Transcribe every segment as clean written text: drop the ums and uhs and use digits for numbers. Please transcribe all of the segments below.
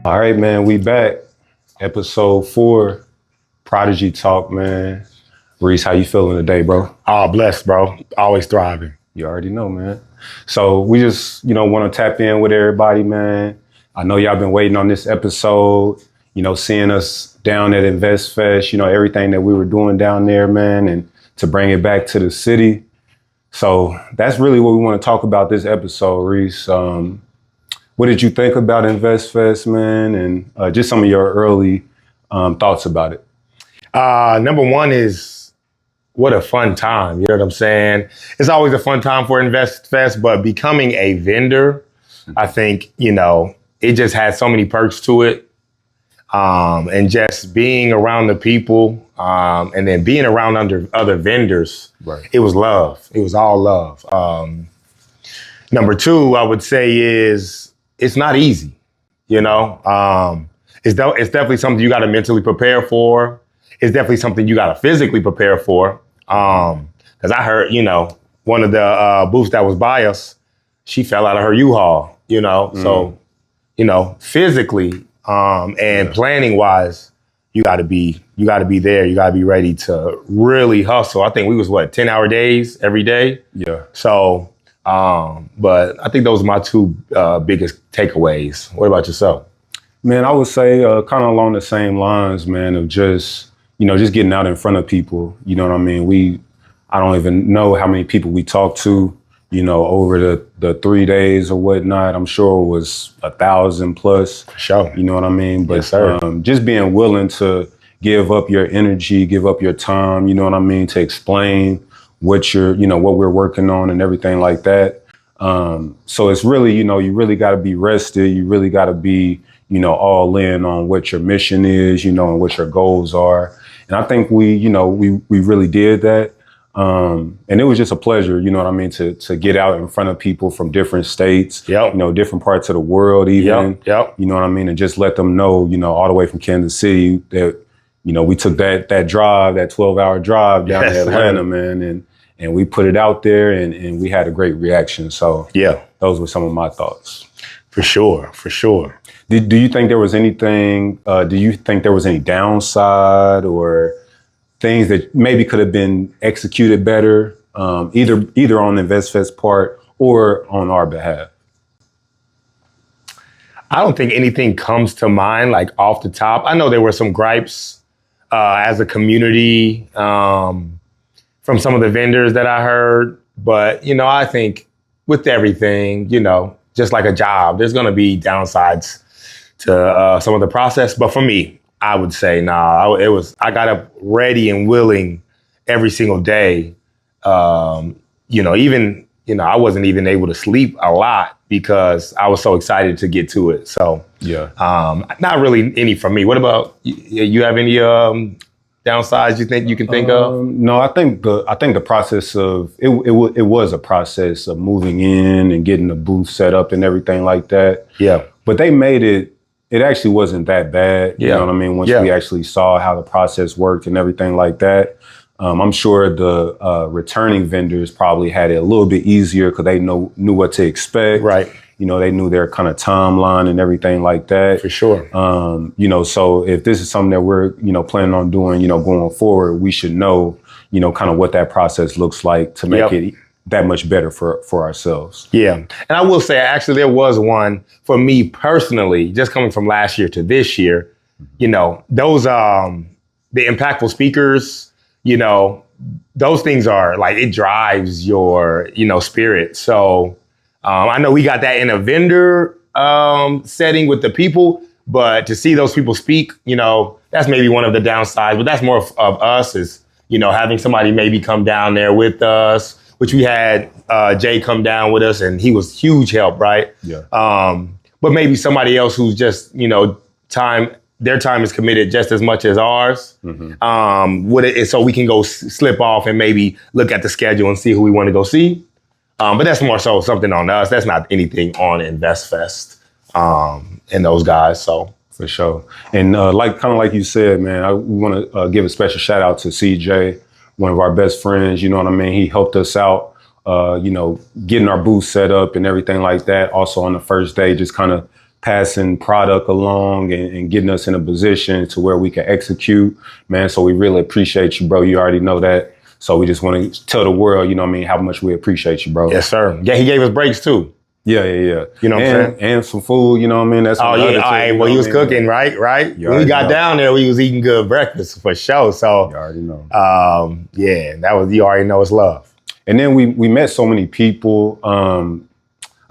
All right, man, we back. Episode 4, Prodigy Talk, man. Reese, how you feeling today, bro? Oh, blessed, bro. Always thriving. You already know, man. So we just, want to tap in with everybody, man. I know y'all been waiting on this episode, seeing us down at Invest Fest, everything that we were doing down there, man, and to bring it back to the city. So that's really what we want to talk about this episode, Reese. What did you think about Invest Fest, man? And just some of your early thoughts about it. Number one is what a fun time. You know what I'm saying? It's always a fun time for Invest Fest, but becoming a vendor, I think, it just has so many perks to it. And just being around the people and then being around other vendors, Right. It was love. It was all love. Number two, I would say is it's not easy, It's definitely something you got to mentally prepare for. It's definitely something you got to physically prepare for. Because I heard, one of the booths that was by us, she fell out of her U-Haul, So, physically and planning wise, you got to be there. You got to be ready to really hustle. I think we was 10-hour days every day. Yeah. So. But I think those are my two biggest takeaways. What about yourself? Man, I would say kind of along the same lines, man, of just getting out in front of people. You know what I mean? I don't even know how many people we talked to, over the 3 days or whatnot. I'm sure it was 1,000 plus. Sure. You know what I mean? But yes, sir. Just being willing to give up your energy, give up your time, you know what I mean, to explain what what we're working on and everything like that. So it's really, you really got to be rested. You really got to be, all in on what your mission is, and what your goals are. And I think we really did that. And it was just a pleasure, you know what I mean, to get out in front of people from different states, Yep. Different parts of the world even, Yep. You know what I mean? And just let them know, all the way from Kansas City that, we took that drive, that 12-hour drive down to Atlanta, man. And we put it out there and we had a great reaction. So yeah, those were some of my thoughts. For sure. Do you think there was anything, do you think there was any downside or things that maybe could have been executed better, either on the InvestFest part or on our behalf? I don't think anything comes to mind like off the top. I know there were some gripes as a community, from some of the vendors that I heard. But, I think with everything, just like a job, there's going to be downsides to some of the process. But for me, I would say, I got up ready and willing every single day. Even, I wasn't even able to sleep a lot because I was so excited to get to it. So, yeah, not really any from me. What about you? Have any downsides you think you can think of? No, I think the process of it was a process of moving in and getting the booth set up and everything like that. Yeah. But they made it actually wasn't that bad. You know what I mean? Once we actually saw how the process worked and everything like that. I'm sure the returning vendors probably had it a little bit easier because they knew what to expect. Right. They knew their kind of timeline and everything like that. For sure. So if this is something that we're, planning on doing, going forward, we should know, kind of what that process looks like to make it that much better for ourselves. Yeah. And I will say, actually, there was one for me personally, just coming from last year to this year, those, the impactful speakers, those things are like, it drives your, spirit. So, I know we got that in a vendor setting with the people, but to see those people speak, that's maybe one of the downsides, but that's more of us is, having somebody maybe come down there with us, which we had Jay come down with us and he was huge help, right? Yeah. But maybe somebody else who's just, their time is committed just as much as ours. Mm-hmm. So we can go slip off and maybe look at the schedule and see who we want to go see. But that's more so something on us. That's not anything on InvestFest and those guys. So for sure. And like you said, man, we want to give a special shout out to CJ, one of our best friends. You know what I mean? He helped us out, getting our booth set up and everything like that. Also on the first day, just kind of passing product along and getting us in a position to where we can execute, man. So we really appreciate you, bro. You already know that. So we just want to tell the world, you know what I mean, how much we appreciate you, bro. Yes, sir. Yeah, he gave us breaks too. Yeah. You know what I'm saying? And some food, you know what I mean? That's Oh, yeah. All right. Well, he was cooking, right? You When we got know. down there, we was eating good breakfast for sure. So, You already know. yeah, that was, you already know it's love. And then we met so many people.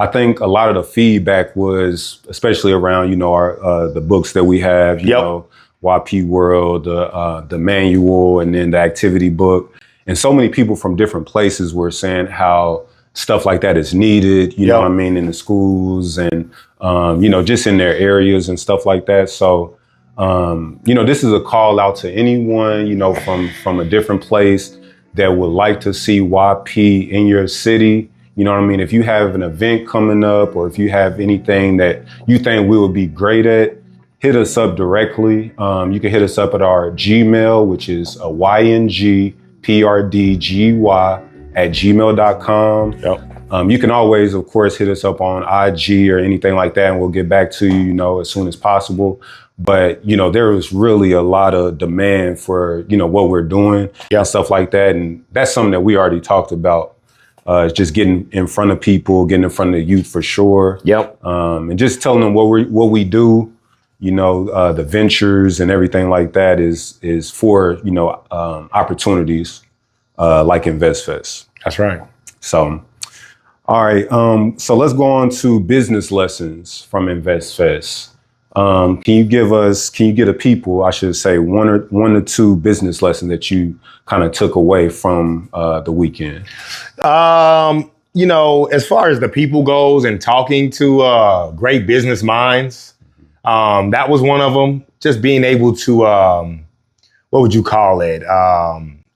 I think a lot of the feedback was, especially around, you know, our the books that we have, you know, YP World, the manual, and then the activity book. And so many people from different places were saying how stuff like that is needed, you know what I mean, in the schools and, you know, just in their areas and stuff like that. So, you know, this is a call out to anyone, you know, from a different place that would like to see YP in your city. You know what I mean? If you have an event coming up or if you have anything that you think we would be great at, hit us up directly. You can hit us up at our Gmail, which is yngprdgy@gmail.com. You can always, of course, hit us up on IG or anything like that, and we'll get back to you, you know, as soon as possible. But, you know, there was really a lot of demand for, you know, what we're doing and stuff like that. And that's something that we already talked about. It's just getting in front of people, getting in front of the youth for sure. And just telling them what we do, you know, the ventures and everything like that is for, you know, opportunities like InvestFest. That's right. So, all right. So let's go on to business lessons from InvestFest. Can you get the people, I should say, one or two business lessons that you kind of took away from the weekend? You know, as far as the people goes and talking to great business minds, that was one of them. Just being able to, what would you call it?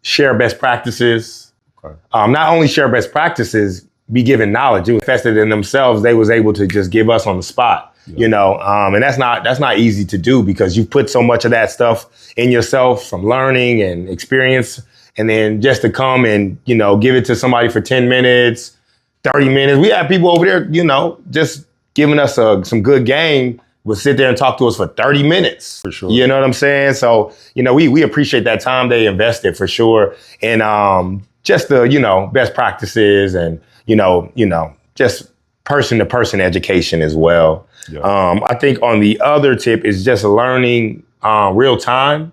Share best practices. Okay. Not only share best practices, be given knowledge. It was invested in themselves. They was able to just give us on the spot. You know, and that's not easy to do because you put so much of that stuff in yourself from learning and experience. And then just to come and, you know, give it to somebody for 10 minutes, 30 minutes. We had people over there, you know, just giving us some good game, would sit there and talk to us for 30 minutes. For sure. You know what I'm saying? So, you know, we appreciate that time they invested for sure. And just the, you know, best practices and, you know, just person to person education as well. I think on the other tip is just learning real time.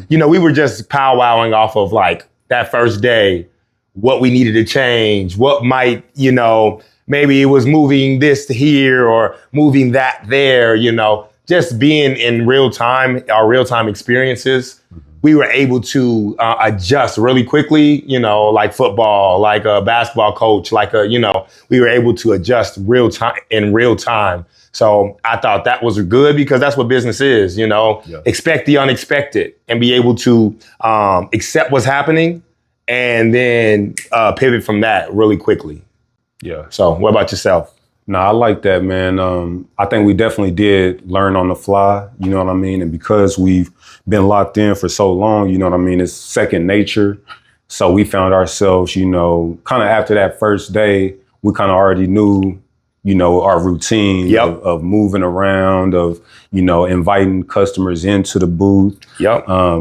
You know, we were just powwowing off of like that first day, what we needed to change, what might, you know, maybe it was moving this to here or moving that there, you know, just being in real time, our real time experiences. We were able to adjust really quickly, you know, like football, like a basketball coach, you know, we were able to adjust in real time. So I thought that was good because that's what business is, you know, expect the unexpected and be able to accept what's happening and then pivot from that really quickly. Yeah. So what about yourself? No, I like that, man. I think we definitely did learn on the fly, you know what I mean? And because we've been locked in for so long, you know what I mean? It's second nature. So we found ourselves, you know, kind of after that first day, we kind of already knew, you know, our routine of moving around, of, you know, inviting customers into the booth.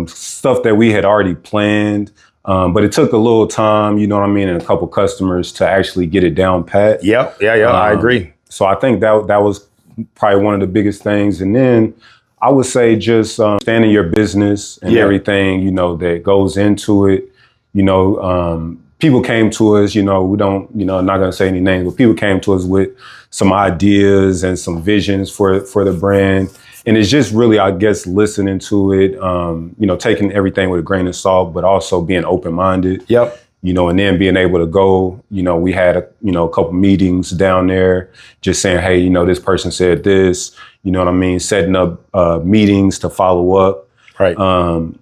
Stuff that we had already planned. But it took a little time, you know what I mean, and a couple customers to actually get it down pat. I agree. So I think that was probably one of the biggest things. And then I would say just understanding your business and everything, you know, that goes into it. You know, people came to us, you know, we don't, you know, I'm not going to say any names, but people came to us with some ideas and some visions for the brand. And it's just really, I guess, listening to it, you know, taking everything with a grain of salt, but also being open-minded. You know, and then being able to go, you know, we had, a couple meetings down there just saying, hey, you know, this person said this, you know what I mean? Setting up meetings to follow up.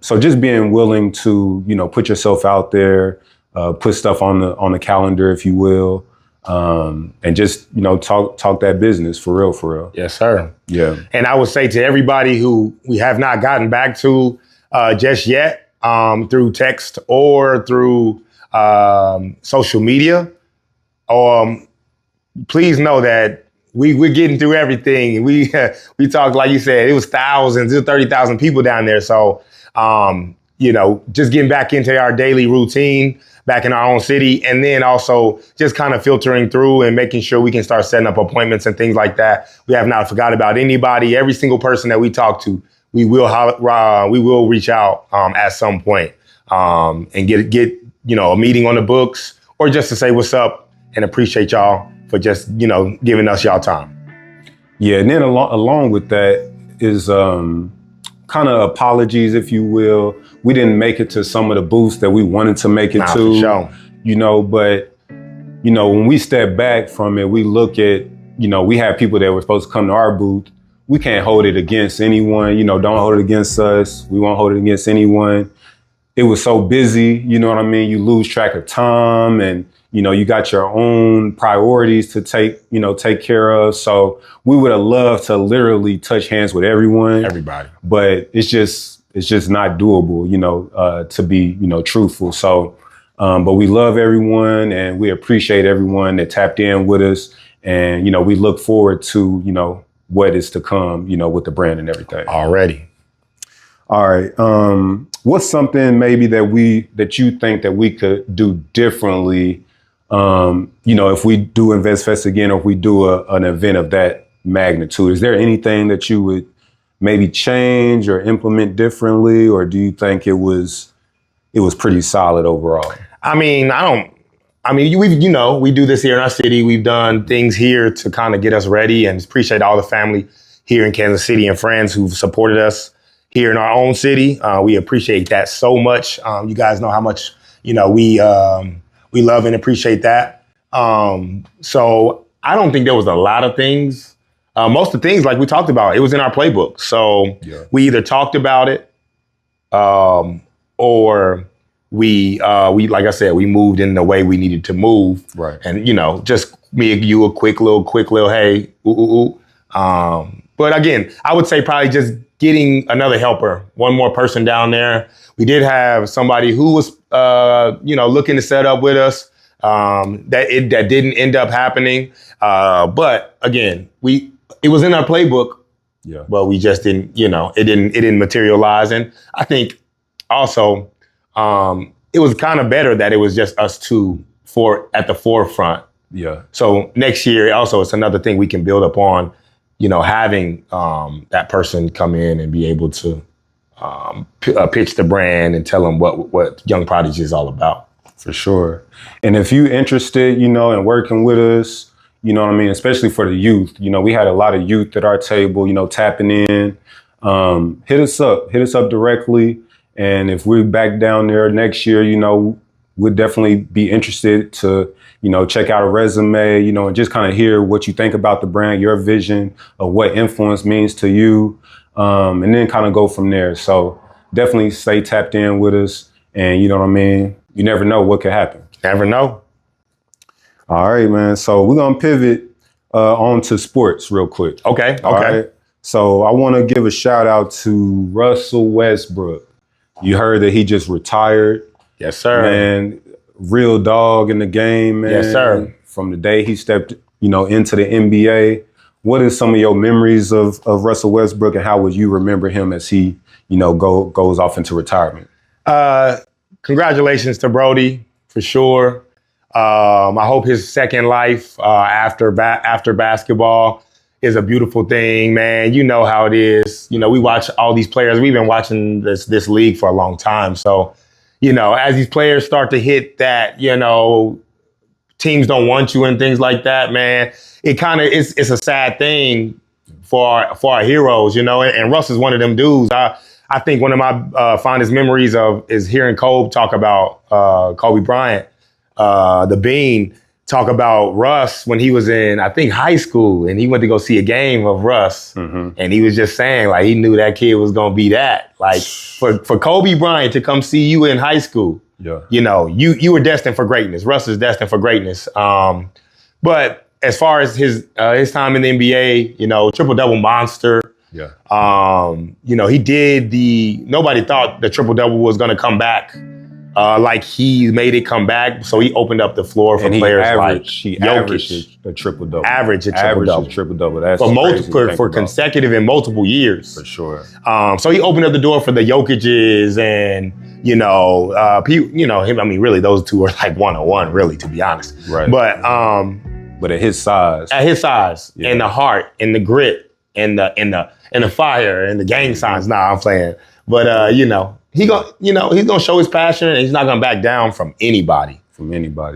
So just being willing to, you know, put yourself out there, put stuff on the calendar, if you will. And just, you know, talk that business for real. Yes, sir. Yeah. And I would say to everybody who we have not gotten back to just yet, through text or through social media, please know that we're getting through everything. We talked, like you said, it was thousands, it was 30,000 people down there. So, just getting back into our daily routine, back in our own city, and then also just kind of filtering through and making sure we can start setting up appointments and things like that. We have not forgot about anybody. Every single person that we talk to, we will reach out at some point and get a meeting on the books, or just to say what's up and appreciate y'all for just giving us y'all time. Yeah, and then along with that is kind of apologies, if you will. We didn't make it to some of the booths that we wanted to make it to, for sure. But when we step back from it, we look at, we have people that were supposed to come to our booth. We can't hold it against anyone, don't hold it against us. We won't hold it against anyone. It was so busy, you know what I mean? You lose track of time, and, you got your own priorities to take care of. So we would have loved to literally touch hands with everybody, but it's just not doable, to be, truthful. So, but we love everyone, and we appreciate everyone that tapped in with us. And, we look forward to, what is to come, with the brand and everything. Already. All right. What's something maybe that you think that we could do differently, if we do Invest Fest again, or if we do an event of that magnitude? Is there anything that you would maybe change or implement differently, or do you think it was pretty solid overall? We do this here in our city. We've done things here to kind of get us ready, and appreciate all the family here in Kansas City and friends who've supported us here in our own city. We appreciate that so much. You guys know how much, we love and appreciate that. So I don't think there was a lot of things. Most of the things, like we talked about, it was in our playbook. So we either talked about it, or we like I said, we moved in the way we needed to move. Right. And, just me and you, a quick little, hey, ooh. But again, I would say probably just getting another helper, one more person down there. We did have somebody who was, looking to set up with us. That didn't end up happening. But again, it was in our playbook. Yeah. But we just didn't, it didn't materialize. And I think also, it was kind of better that it was just us two at the forefront. Yeah. So next year also, it's another thing we can build upon, having that person come in and be able to pitch the brand and tell them what Young Prodigy is all about. For sure. And if you're interested, in working with us, especially for the youth, we had a lot of youth at our table, tapping in. Hit us up directly. And if we're back down there next year, we'd definitely be interested to, check out a resume, and just kind of hear what you think about the brand, your vision of what influence means to you, and then kind of go from there. So definitely stay tapped in with us. And you know what I mean? You never know what could happen. Never know. All right, man. So we're going to pivot on to sports real quick. Okay. All right? So I want to give a shout out to Russell Westbrook. You heard that he just retired. Yes, sir. Man, real dog in the game, man. Yes, sir. From the day he stepped, into the NBA. What is some of your memories of Russell Westbrook, and how would you remember him as he, goes off into retirement? Congratulations to Brody, for sure. I hope his second life after basketball is a beautiful thing, man. You know how it is. We watch all these players. We've been watching this league for a long time. So, as these players start to hit that, teams don't want you and things like that, man, it kind of it's a sad thing for our heroes, and Russ is one of them dudes. I think one of my fondest memories is hearing Kobe talk about Kobe Bryant, the Bean, talk about Russ when he was in, I think, high school, and he went to go see a game of Russ. Mm-hmm. And he was just saying, like, he knew that kid was going to be that. Like, for Kobe Bryant to come see you in high school, you were destined for greatness. Russ is destined for greatness. But as far as his time in the NBA, triple-double monster. Yeah. He did nobody thought the triple-double was going to come back like he made it come back. So he opened up the floor for And players he like averaged a triple double. Averaged a triple double. That's for consecutive in multiple years. For sure. So he opened up the door for the Jokic's and him. I mean, really, those two are like 1-on-1, really, to be honest. Right. But at his size, yeah. And the heart and the grit and the fire and the gang signs. Nah, I'm playing. But he's gonna show his passion and he's not gonna back down from anybody.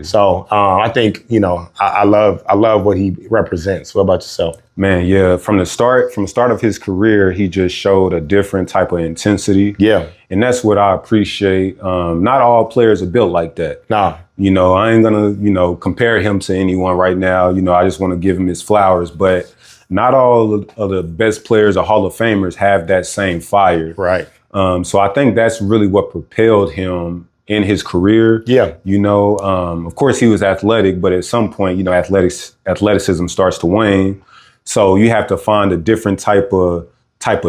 So I think I love what he represents. What about yourself? Man, yeah. From the start of his career, he just showed a different type of intensity. Yeah, and that's what I appreciate. Not all players are built like that. Nah. I ain't gonna compare him to anyone right now. I just want to give him his flowers, but not all of the best players or Hall of Famers have that same fire. Right. So I think that's really what propelled him in his career. Yeah. Of course he was athletic, but at some point, athleticism starts to wane. So you have to find a different type of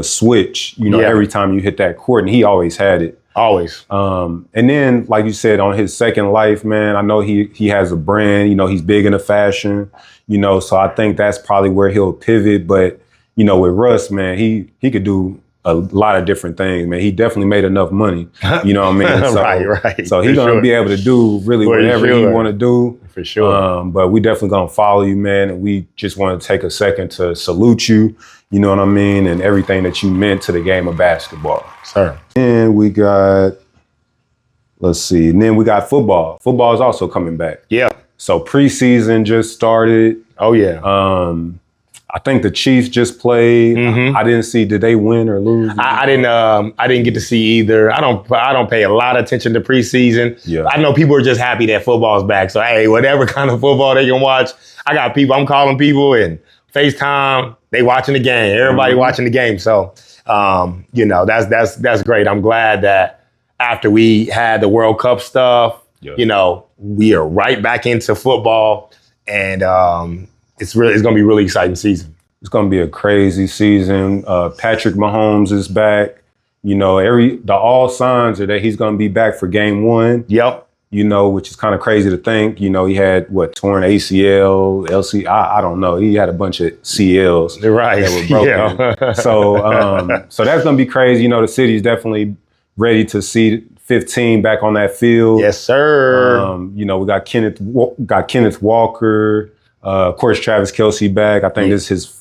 switch, every time you hit that court. And he always had it. Always. And then, like you said, on his second life, man, I know he has a brand, he's big into fashion, so I think that's probably where he'll pivot. But, with Russ, man, he could do a lot of different things, man. He definitely made enough money, you know what I mean? So, right. So he's going to be able to do really whatever he want to do. For sure. But we definitely going to follow you, man. And we just want to take a second to salute you, you know what I mean? And everything that you meant to the game of basketball. Sir. And we got, and then we got football. Football is also coming back. Yeah. So preseason just started. Oh, yeah. I think the Chiefs just played. Mm-hmm. I didn't see. Did they win or lose? I didn't get to see either. I don't pay a lot of attention to preseason. Yeah. I know people are just happy that football's back. So hey, whatever kind of football they can watch, I got people. I'm calling people and FaceTime. They watching the game. Everybody watching the game. So that's great. I'm glad that after we had the World Cup stuff, we are right back into football, and it's going to be a really exciting season. It's going to be a crazy season. Patrick Mahomes is back. All signs are that he's going to be back for game 1. Yep. Which is kind of crazy to think. He had torn ACL, LC. I don't know. He had a bunch of CLs right. that were broken. Yeah. So that's going to be crazy. The city's definitely ready to see 15 back on that field. Yes, sir. We got Kenneth Walker. Of course, Travis Kelce back. I think this is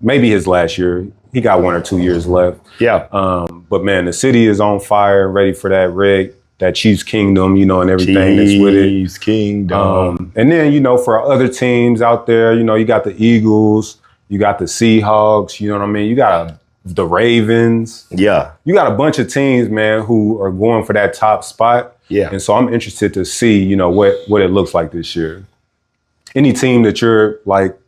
maybe his last year. He got 1 or 2 years left. Yeah. But man, the city is on fire, ready for that Chiefs Kingdom, and everything that's with it. Chiefs Kingdom. And then, for other teams out there, you got the Eagles, you got the Seahawks, you know what I mean? You got the Ravens. Yeah. You got a bunch of teams, man, who are going for that top spot. Yeah. And so I'm interested to see, what it looks like this year. Any team that you're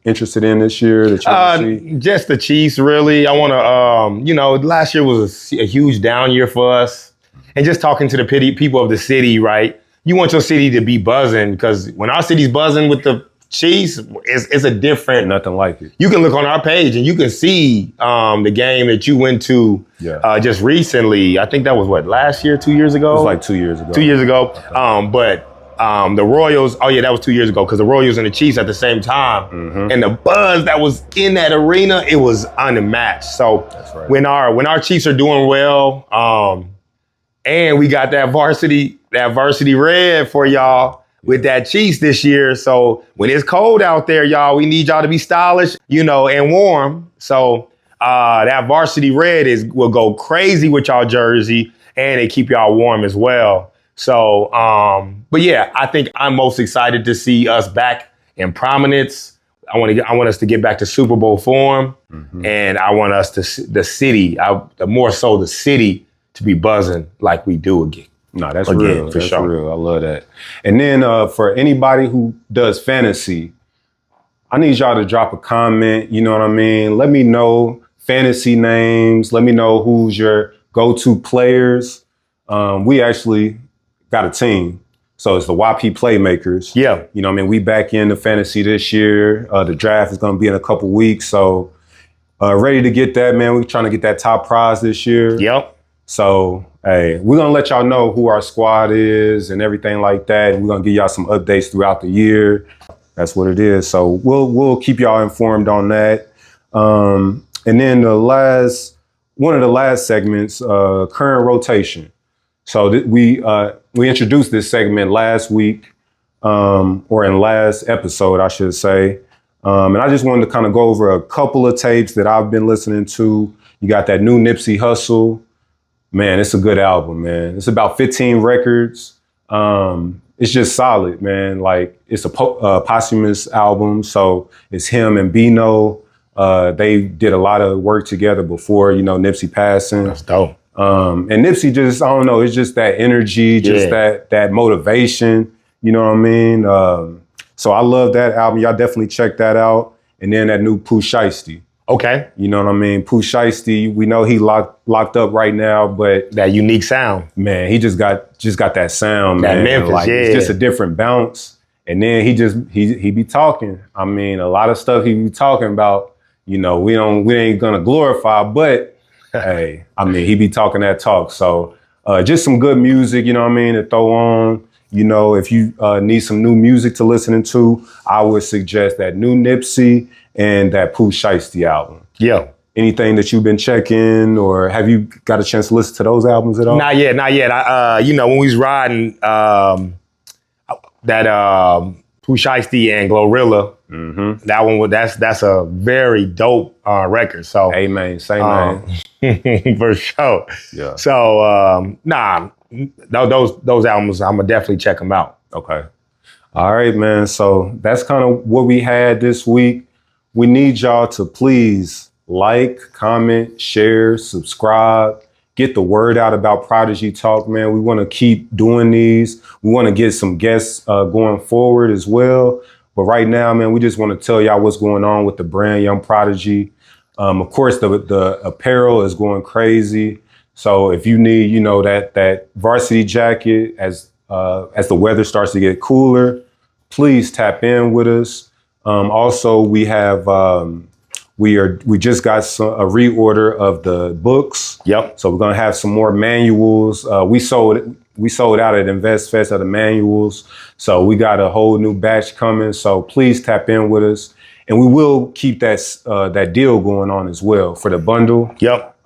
interested in this year that you want to see? Just the Chiefs, really. I want to, last year was a huge down year for us. And just talking to the people of the city, right? You want your city to be buzzing, because when our city's buzzing with the Chiefs, it's a different. Nothing like it. You can look on our page and you can see the game that you went to just recently. I think that was last year, 2 years ago? It was like 2 years ago. 2 years ago. But the Royals, that was 2 years ago, because the Royals and the Chiefs at the same time. Mm-hmm. And the buzz that was in that arena, it was unmatched. So right. when our Chiefs are doing well, and we got that varsity red for y'all with that Chiefs this year. So when it's cold out there, y'all, we need y'all to be stylish, and warm. So that varsity red will go crazy with y'all jersey, and it keep y'all warm as well. So, but yeah, I think I'm most excited to see us back in prominence. I want us to get back to Super Bowl form, and I want us the city to be buzzing like we do again. No, that's real. That's sure. Real. I love that. And then for anybody who does fantasy, I need y'all to drop a comment. You know what I mean? Let me know fantasy names. Let me know who's your go-to players. We actually got a team. So it's the YP Playmakers. Yeah. You know what I mean? We back into fantasy this year. The draft is going to be in a couple weeks. So ready to get that, man. We're trying to get that top prize this year. Yep. So, hey, we're gonna let y'all know who our squad is and everything like that. And we're gonna give y'all some updates throughout the year. That's what it is. So we'll keep y'all informed on that. And then one of the last segments, current rotation. So we introduced this segment last week, or in last episode, I should say. And I just wanted to kind of go over a couple of tapes that I've been listening to. You got that new Nipsey Hussle. Man, it's a good album, man. It's about 15 records. It's just solid, man. Like, it's a posthumous album, so it's him and Bino. They did a lot of work together before, Nipsey passing. That's dope. And Nipsey just, I don't know, it's just that energy, just that motivation, you know what I mean? So I love that album. Y'all definitely check that out. And then that new Pooh Shiesty. Okay. You know what I mean? Pooh Shiesty, we know he locked up right now, but that unique sound. Man, he just got that sound, that man. Memphis, like, it's just a different bounce. And then he be talking. I mean, a lot of stuff he be talking about, we ain't gonna glorify, but hey, I mean, he be talking that talk. So just some good music, you know what I mean, to throw on. If you need some new music to listen to, I would suggest that new Nipsey and that Pooh Shiesty album. Yeah. Anything that you've been checking, or have you got a chance to listen to those albums at all? Not yet. I, when we was riding that Pooh Shiesty and Glorilla, that one that's a very dope record. So, hey man, same man, for sure. Yeah. So, those albums, I'm gonna definitely check them out. Okay. All right, man. So that's kind of what we had this week. We need y'all to please like, comment, share, subscribe, get the word out about Prodigy Talk, man. We want to keep doing these. We want to get some guests going forward as well. But right now, man, we just want to tell y'all what's going on with the brand Young Prodigy. Of course, the apparel is going crazy. So if you need, that varsity jacket as the weather starts to get cooler, please tap in with us. Also, we have we just got a reorder of the books. Yep. So we're gonna have some more manuals. We sold out at Invest Fest of the manuals. So we got a whole new batch coming. So please tap in with us, and we will keep that deal going on as well for the bundle. Yep.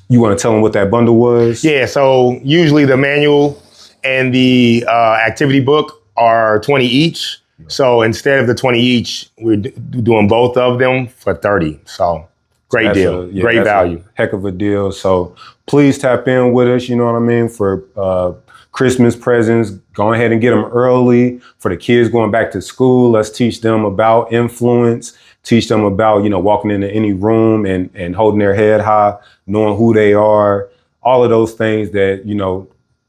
You want to tell them what that bundle was? Yeah. So usually the manual and the activity book are 20 each. So instead of the 20 each, we're doing both of them for 30. So great deal, great value. Heck of a deal. So please tap in with us, you know what I mean, for Christmas presents. Go ahead and get them early. For the kids going back to school, let's teach them about influence, teach them about, walking into any room and holding their head high, knowing who they are, all of those things that,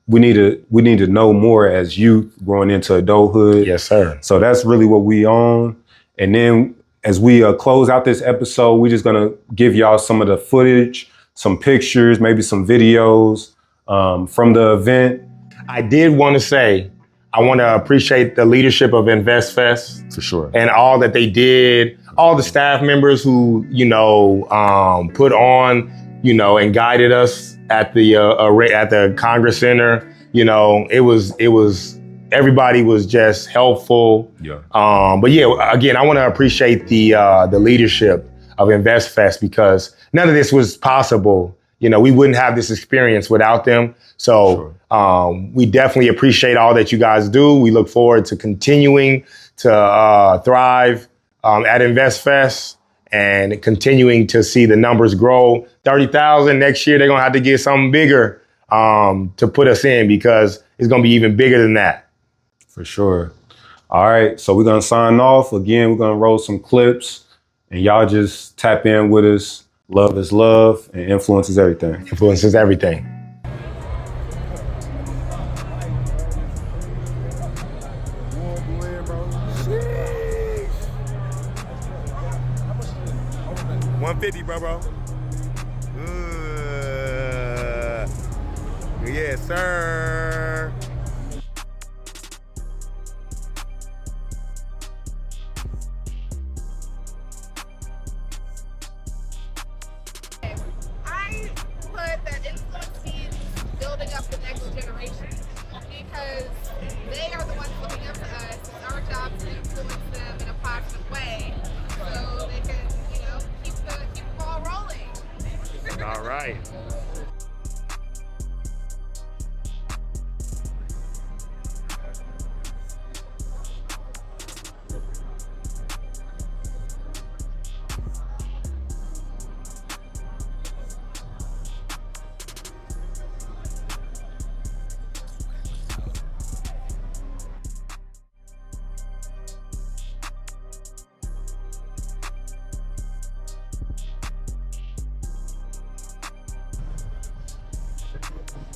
we need to know more as youth growing into adulthood. Yes, sir. So that's really what we on. And then as we close out this episode, we're just gonna give y'all some of the footage, some pictures, maybe some videos from the event. I did want to say, I want to appreciate the leadership of Invest Fest. For sure. And all that they did, all the staff members who, put on, and guided us at the Congress Center. It was everybody was just helpful. Yeah. But yeah, again, I want to appreciate the leadership of Invest Fest, because none of this was possible. We wouldn't have this experience without them. So we definitely appreciate all that you guys do. We look forward to continuing to thrive at Invest Fest and continuing to see the numbers grow. 30,000 next year, they're gonna have to get something bigger to put us in, because it's gonna be even bigger than that. For sure. All right, so we're gonna sign off. Again, we're gonna roll some clips, and y'all just tap in with us. Love is love, and influence is everything. Influence is everything. $150, bro. Yes, sir. I put that it's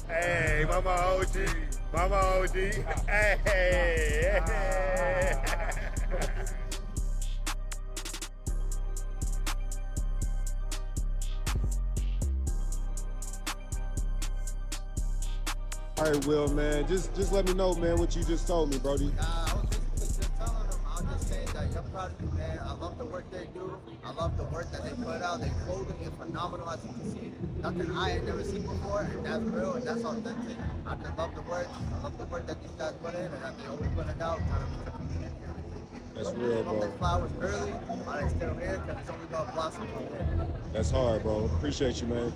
Hey, Mama OG. Mama OG. Hey. All right, Will, man, just let me know, man, what you just told me, Brody. I was just telling them, I was just saying that Young Prodigy, man, I love the work they do. I love the work that they put out. Their clothing is phenomenal, as you can see. Nothing I had never seen before, and that's real, and that's authentic. I just love the work. I love the work that these guys put in, and that they always put it out, trying to reach the community and everything. That's real, From the bro. flowers early, while they still here, because it's only about blossom from there. That's hard, bro. Appreciate you, man.